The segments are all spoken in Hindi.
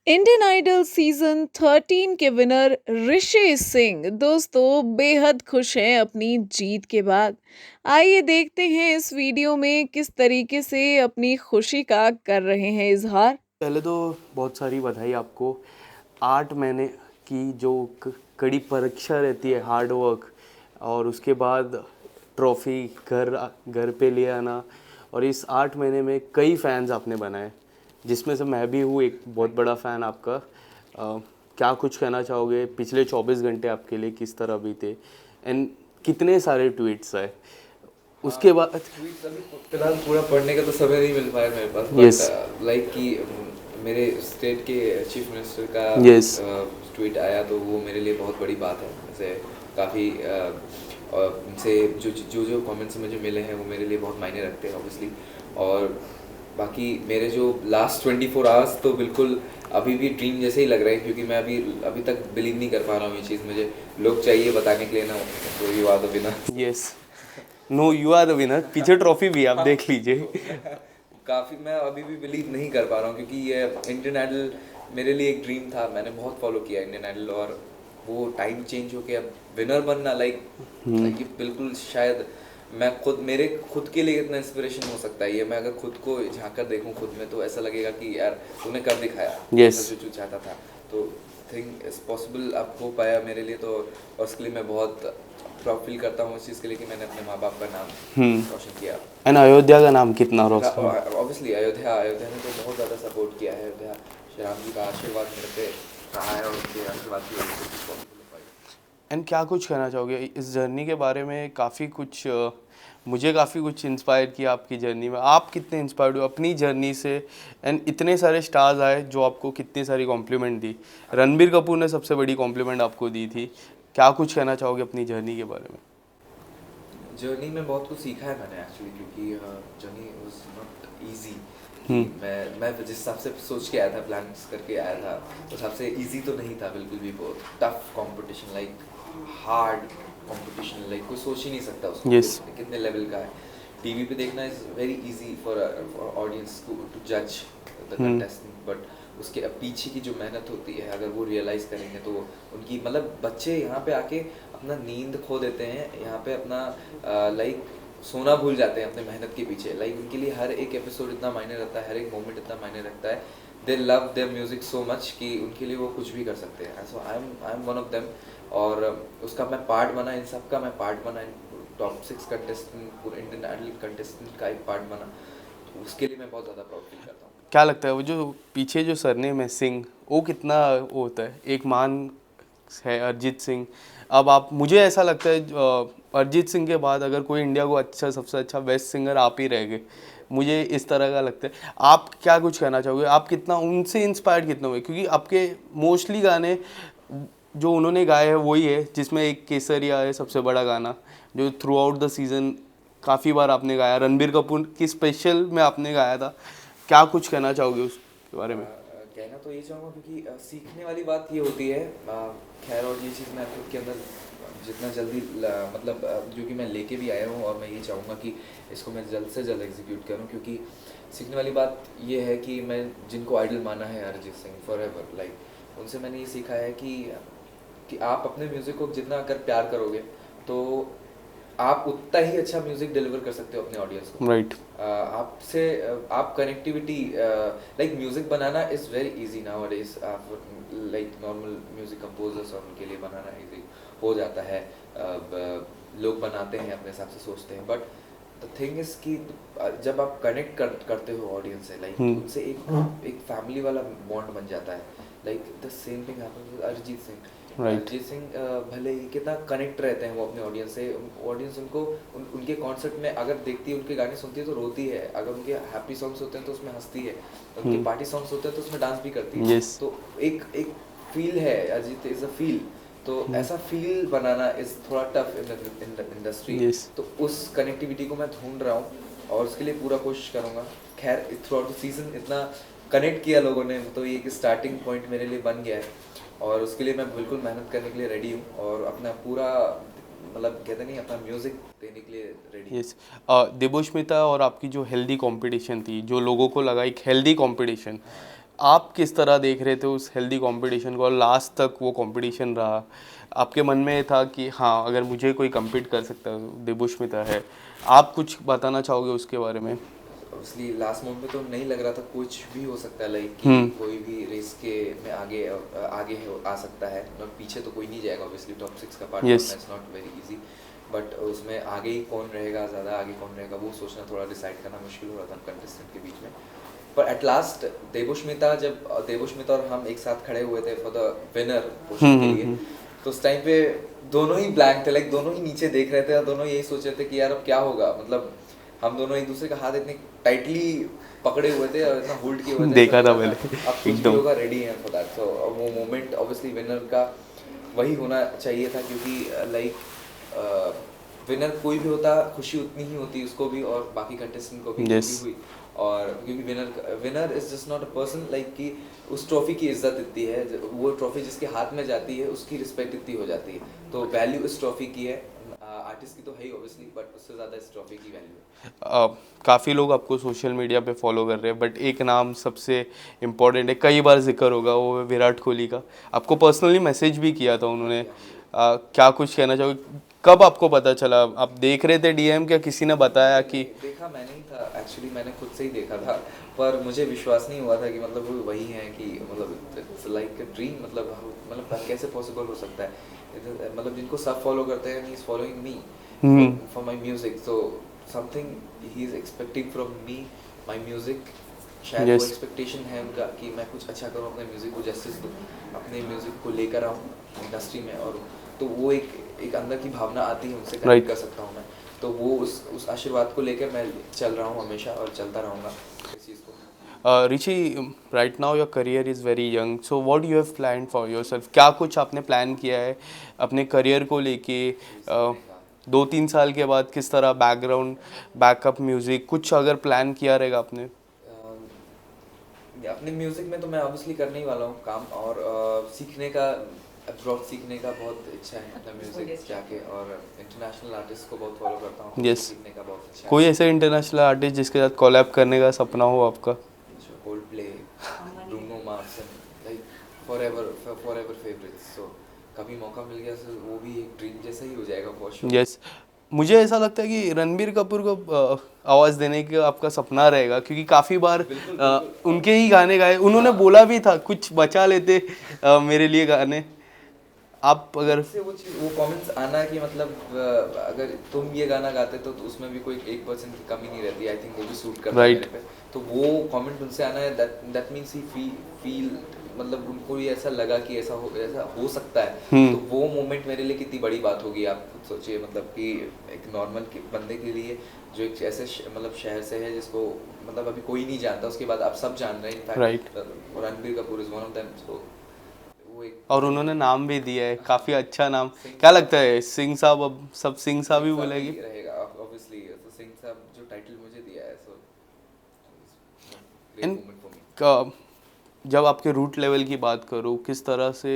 इंडियन आइडल सीजन 13 के विनर ऋषि सिंह दोस्तों बेहद खुश हैं अपनी जीत के बाद। आइए देखते हैं इस वीडियो में किस तरीके से अपनी खुशी का कर रहे हैं इजहार। पहले तो बहुत सारी बधाई आपको। 8 महीने की जो कड़ी परीक्षा रहती है, हार्ड वर्क, और उसके बाद ट्रॉफी घर घर पे ले आना। और इस 8 महीने में कई फैंस आपने बनाए, जिसमें से मैं भी हूँ एक बहुत बड़ा फ़ैन आपका। क्या कुछ कहना चाहोगे? पिछले 24 घंटे आपके लिए किस तरह बीते, एंड कितने सारे ट्वीट्स आए उसके बाद? ट्वीट्स अभी फिलहाल पूरा पढ़ने का तो समय नहीं मिल पाया मेरे पास, Yes. बट लाइक कि मेरे स्टेट के चीफ मिनिस्टर का Yes. ट्वीट आया तो वो मेरे लिए बहुत बड़ी बात है। जैसे काफ़ी उनसे जो कमेंट्स मुझे मिले हैं वो मेरे लिए बहुत मायने रखते हैं ऑब्वियसली। और बाकी मेरे जो लास्ट 24 आवर्स तो बिल्कुल अभी भी ड्रीम जैसे ही लग रहे हैं, क्योंकि मैं अभी तक बिलीव नहीं कर पा रहा हूँ ये चीज़। मुझे लोग चाहिए बताने के लिए ना, तो you are the winner. Yes, no, you are the winner. पीछे ट्रॉफी भी आप देख लीजिए। काफ़ी मैं अभी भी बिलीव नहीं कर पा रहा हूँ, क्योंकि ये इंडियन आइडल मेरे लिए एक ड्रीम था। मैंने बहुत फॉलो किया इंडियन आइडल, और वो टाइम चेंज होके अब विनर बनना लाइक ये बिल्कुल शायद मैं मेरे खुद के लिए इतना इंस्पिरेशन हो सकता है ये। मैं अगर खुद को झांक कर देखूँ खुद में, तो ऐसा लगेगा कि यार तूने कर दिखाया Yes. जो चाहता था। तो थिंक इज पॉसिबल अब हो पाया मेरे लिए, तो और उसके लिए मैं बहुत प्राउड फील करता हूँ इस चीज़ के लिए कि मैंने अपने माँ बाप का नाम रोशन किया। एंड अयोध्या का नाम कितना रोशन? ऑब्वियसली अयोध्या ने तो बहुत ज़्यादा सपोर्ट किया है। अयोध्या श्री राम जी का आशीर्वाद मेरे पे रहा है, और उनके आशीर्वाद की वजह से पॉसिबल हो पाई। एंड क्या कुछ कहना चाहोगे इस जर्नी के बारे में? काफ़ी कुछ मुझे काफ़ी कुछ इंस्पायर किया आपकी जर्नी में। आप कितने इंस्पायर्ड हो अपनी जर्नी से? एंड इतने सारे स्टार्स आए जो आपको कितनी सारी कॉम्प्लीमेंट दी। रणबीर कपूर ने सबसे बड़ी कॉम्प्लीमेंट आपको दी थी। क्या कुछ कहना चाहोगे अपनी जर्नी के बारे में? जर्नी में बहुत कुछ सीखा है मैंने एक्चुअली, क्योंकि जर्नी वाज नॉट इजी। मैं जिस हिसाब से सोच के आया था, प्लान्स करके आया था, उस हिसाब से इजी तो नहीं था बिल्कुल भी। बहुत tough competition, like hard competition, like कोई सोच ही नहीं सकता उसको Yes. कितने लेवल का है। टीवी पे देखना is very easy for audience to जज द कंटेस्टेंट, बट उसके पीछे की जो मेहनत होती है, अगर वो रियलाइज़ करेंगे तो उनकी मतलब बच्चे यहाँ पे आके अपना नींद खो देते हैं, यहाँ पे अपना लाइक सोना भूल जाते हैं अपने मेहनत के पीछे। लाइक उनके लिए हर एक एपिसोड इतना मायने रखता है, हर एक मोमेंट इतना मायने रखता है। They love their music so much कि उनके लिए वो कुछ भी कर सकते हैं। So I am one of them, और उसका मैं पार्ट बना, इन सब का मैं पार्ट बना, टॉप 6 कंटेस्टेंट, पूरे इंडियन आइडल कंटेस्टेंट का एक पार्ट बना। तो उसके लिए मैं बहुत ज़्यादा प्राउड फील करता हूँ। क्या लगता है वो जो पीछे जो सरनेम है सिंह, वो कितना वो होता है? एक मान है अरिजीत सिंह। अब आप, मुझे ऐसा लगता है अरिजीत सिंह के बाद अगर कोई इंडिया को अच्छा, सबसे अच्छा बेस्ट सिंगर आप ही रह गए, मुझे इस तरह का लगता है। आप क्या कुछ कहना चाहोगे? आप कितना उनसे इंस्पायर्ड कितना हुए? क्योंकि आपके मोस्टली गाने जो उन्होंने गाए हैं वही है, जिसमें एक केसरिया है सबसे बड़ा गाना, जो थ्रू आउट द सीज़न काफ़ी बार आपने गाया। रणबीर कपूर की स्पेशल में आपने गाया था। क्या कुछ कहना चाहोगे उसके बारे में? कहना तो ये चाहूँगा, क्योंकि सीखने वाली बात ये होती है। खैर, और ये चीज़ मैं खुद के अंदर जितना जल्दी मतलब जो कि मैं लेके भी आया हूँ, और मैं ये चाहूँगा कि इसको मैं जल्द से जल्द एग्जीक्यूट करूँ। क्योंकि सीखने वाली बात ये है कि मैं जिनको आइडल माना है Arijit Singh for ever, like उनसे मैंने ये सीखा है कि आप अपने म्यूज़िक को जितना अगर प्यार करोगे, तो आप उतना ही अच्छा म्यूजिक डिलीवर कर सकते हो अपने ऑडियंस को। राइट। आपसे आप connectivity, like music banana is very easy now days. Like normal music composers और उनके लिए बनाना इजी हो जाता है। लोग बनाते हैं अपने हिसाब से सोचते हैं, बट द थिंग इज़ कि जब आप कनेक्ट करते हो ऑडियंस से, लाइक उनसे एक फैमिली वाला बॉन्ड बन जाता है। Like the same thing happens with Arijit Singh. Arijit Singh भले ही कितना कनेक्ट रहते हैं वो अपने ऑडियंस से। ऑडियंस उनको उनके कॉन्सर्ट में अगर देखती है, उनके गाने सुनती है तो रोती है। अगर उनके हैप्पी सॉन्ग्स होते हैं तो उसमें हंसती है, उनके पार्टी सॉन्ग्स होते हैं तो उसमें डांस भी करती है। Yes. तो एक फील है, अरिजीत इज अ फील। तो ऐसा फील बनाना इज थोड़ा tough in the industry. Yes. तो उस कनेक्टिविटी को मैं ढूंढ रहा हूँ, और उसके लिए पूरा कोशिश करूँगा। खैर, थ्रू आउट द सीजन इतना कनेक्ट किया लोगों ने, तो ये एक स्टार्टिंग पॉइंट मेरे लिए बन गया है, और उसके लिए मैं बिल्कुल मेहनत करने के लिए रेडी हूँ, और अपना पूरा मतलब कहते नहीं, अपना म्यूजिक देने के लिए रेडी। यस। देवोष्मिता और आपकी जो हेल्दी कंपटीशन थी, जो लोगों को लगा एक हेल्दी कंपटीशन, आप किस तरह देख रहे थे उस हेल्दी कंपटीशन को और लास्ट तक वो कंपटीशन रहा? आपके मन में था कि हाँ, अगर मुझे कोई compete कर सकता है देबुश्मिता है, आप कुछ बताना चाहोगे उसके बारे में? ऑब्वियसली लास्ट मोमेंट पे तो नहीं लग रहा था कुछ भी हो सकता है, लाइक कि हम्म। कोई भी रेस के में आगे आ सकता है, मतलब पीछे तो कोई नहीं जाएगा ऑब्वियसली, टॉप 6 का part Yes. It's not very easy, but उसमें आगे ही कौन रहेगा, ज़्यादा आगे कौन रहेगा वो सोचना थोड़ा डिसाइड करना मुश्किल हो रहा था कंटेस्टेंट के बीच में। पर एट लास्ट देबुश्मिता और हम एक साथ खड़े हुए थे फॉर द विनर पोजीशन के लिए, तो उस टाइम पे दोनों ही ब्लैंक थे, लाइक दोनों ही नीचे देख रहे थे और दोनों यही सोच रहे थे कि यार अब क्या होगा, मतलब हम दोनों एक दूसरे का हाथ इतने टाइटली पकड़े हुए थे और इतना होल्ड किए हुए थे, देखा था सोचा मैंने, अब कुछ भी एकदम। होगा, रेडी हैं फॉर दैट। सो वो मोमेंट ऑब्वियसली विनर का वही होना चाहिए था, क्योंकि लाइक विनर कोई भी होता खुशी उतनी ही होती उसको भी और बाकी कंटेस्टेंट को भी Yes. खुशी हुई, और क्योंकि winner is just not a person, like कि उस ट्रॉफी की इज्जत इतनी है, वो ट्रॉफी जिसके हाथ में जाती है उसकी रिस्पेक्ट इतनी हो जाती है, तो वैल्यू इस ट्रॉफी की है, आर्टिस्ट की तो है ही ऑब्वियसली, बट उससे ज़्यादा इस ट्रॉफी की वैल्यू है। काफ़ी लोग आपको सोशल मीडिया पे फॉलो कर रहे हैं, बट एक नाम सबसे इम्पोर्टेंट है, कई बार जिक्र होगा, वो है विराट कोहली का। आपको पर्सनली मैसेज भी किया था उन्होंने। क्या कुछ कहना चाहोगे? कब आपको पता चला? आप देख रहे थे डीएम, क्या किसी ने बताया कि? देखा मैंने ही था एक्चुअली, मैंने खुद से ही देखा था, पर मुझे विश्वास नहीं हुआ था कि मतलब वो वही है, कि मतलब इट्स लाइक अ ड्रीम, मतलब कैसे पॉसिबल हो सकता है, मतलब जिनको सब फॉलो करते हैं, he is following me for my music, so something he is expecting from me, my music, शायद Yes. वो एक्सपेक्टेशन है उनका कि मैं कुछ अच्छा करूँ, अपने म्यूजिक को जस्टिस दूँ, अपने म्यूजिक को लेकर आऊँ इंडस्ट्री में, और तो वो एक अंदर की भावना आती है, उनसे कनेक्ट Right. कर सकता हूँ मैं, तो वो उस आशीर्वाद को लेकर मैं चल रहा हूँ हमेशा और चलता रहूँगा इस चीज़ को। Richie, right now your career is very young, so what you have plan for yourself? क्या कुछ आपने प्लान किया है अपने करियर को लेके? 2-3 साल के बाद किस तरह बैकग्राउंड, बैकअप म्यूज़िक कुछ अगर प्लान किया रहेगा आपने? अपने म्यूज़िक में तो मैं ऑब्वियसली करने ही वाला हूँ काम, और सीखने का, अब्रॉड सीखने का बहुत इच्छा है, अपना म्यूज़िक जाके, और इंटरनेशनल आर्टिस्ट को बहुत फॉलो करता हूँ, Yes. सीखने का बहुत इच्छा कोई है। ऐसे इंटरनेशनल आर्टिस्ट जिसके साथ कोलैब करने का सपना हो आपका? Coldplay, Bruno Mars, like forever favourites, so कभी मौका मिल गया तो वो भी एक ड्रीम जैसा ही हो जाएगा फॉर श्योर। यस, मुझे ऐसा लगता है कि रणबीर कपूर को आवाज़ देने का आपका सपना रहेगा, क्योंकि काफ़ी बार उनके ही गाने गाए, उन्होंने बोला भी था कुछ बचा लेते मेरे लिए गाने। आप अगर से वो कमेंट्स आना कि मतलब अगर तुम ये गाना गाते तो उसमें भी कोई 1% की कमी नहीं रहती, आई थिंक वो भी सूट करता है Right. मेरे पे, तो वो कमेंट उनसे आना है, दैट मींस ही फील मतलब उनको ये ऐसा लगा कि ऐसा हो सकता है, तो वो मोमेंट मेरे लिए कितनी बड़ी बात होगी, आप खुद सोचिए, मतलब कि एक नॉर्मल बंदे के लिए जो एक ऐसे मतलब शहर से है जिसको मतलब अभी कोई नहीं जानता, उसके बाद आप सब जान रहे हैं, in fact Ranbir Kapoor is one of them, so वो एक, और उन्होंने नाम भी दिया है, काफ़ी अच्छा नाम। क्या लगता है सिंह साहब, अब सब सिंह साहब ही बोलेगी? रहेगा ऑब्वियसली, तो सिंह साहब जो टाइटल मुझे दिया है, so great And moment for me. जब आपके रूट लेवल की बात करूँ, किस तरह से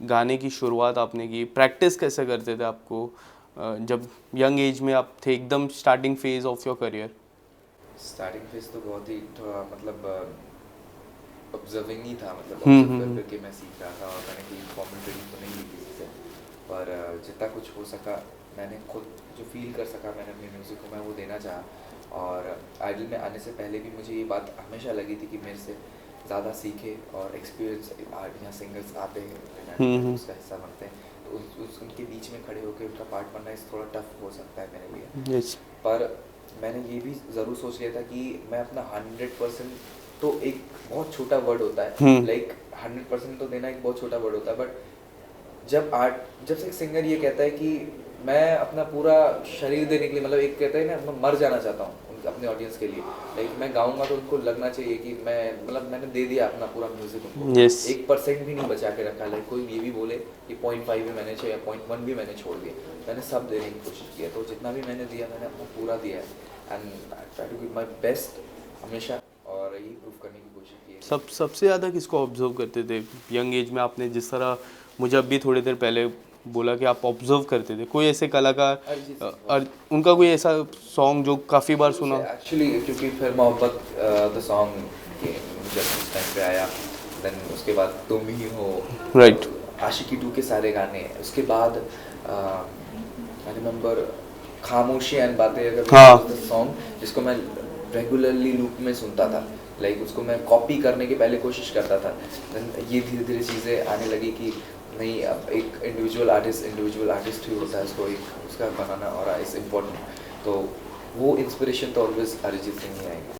गाने की शुरुआत आपने की, प्रैक्टिस कैसे करते थे आपको जब यंग एज में आप थे, एकदम starting phase of your career? Starting phase तो बहुत ही थोड़ा मतलब ऑब्जर्विंग ही था, मतलब ऑब्जर्व करके मैं सीख रहा था, और मैंने कोई फॉर्मल ट्रेनिंग तो नहीं ली किसी से, पर जितना कुछ हो सका मैंने खुद जो फील कर सका मैंने अपने म्यूज़िक को मैं वो देना चाहा, और आइडल में आने से पहले भी मुझे ये बात हमेशा लगी थी कि मेरे से ज़्यादा सीखे और एक्सपीरियंस यहाँ सिंगर्स आते हैं उसका हिस्सा बनते हैं, तो उनके बीच में खड़े होकर उनका पार्ट बनना इस थोड़ा टफ हो सकता है मेरे लिए। यस। पर मैंने ये भी ज़रूर सोच लिया था कि मैं अपना 100%, तो एक बहुत छोटा वर्ड होता है, लाइक 100% तो देना एक बहुत छोटा वर्ड होता है, बट जब से एक सिंगर ये कहता है कि मैं अपना पूरा शरीर देने के लिए, मतलब एक कहता है ना, मैं मर जाना चाहता हूँ अपने ऑडियंस के लिए, लाइक मैं गाऊंगा तो उनको लगना चाहिए कि मैं मतलब मैंने दे दिया अपना पूरा म्यूजिक उनको, Yes. 1% भी नहीं बचा के रखा, लाइक कोई ये भी बोले कि 0.5 भी मैंने या 0.1 भी मैंने छोड़ दिया, मैंने सब देने की कोशिश किया, तो जितना भी मैंने दिया मैंने अपना पूरा दिया है, and I try to give my best हमेशा, और यही प्रूव करने की कोशिश की है। सबसे ज़्यादा किसको ऑब्जर्व करते थे यंग एज में? आपने जिस तरह मुझे अभी थोड़ी देर पहले बोला कि आप ऑब्जर्व करते थे, कोई ऐसे कलाकार और उनका कोई ऐसा सॉन्ग जो काफ़ी बार सुना? एक्चुअली क्योंकि फिर मोहब्बत द सॉन्ग जब उस टाइम पे आया, देन उसके बाद तुम ही हो, Right. आशिकी 2 के सारे गाने, उसके बाद आई रिमेंबर खामोशी एंड बातें, अगर हाँ। सॉन्ग जिसको मैं रेगुलरली लूप में सुनता था, लाइक उसको मैं कॉपी करने की पहले कोशिश करता था, देन ये धीरे धीरे चीज़ें आने लगी कि नहीं, अब एक इंडिविजुअल आर्टिस्ट ही होता है, उसको एक उसका बनाना और इज़ इम्पोर्टेंट, तो वो इंस्पिरेशन तो ऑलवेज अरिजीत सिंह ही आएगा।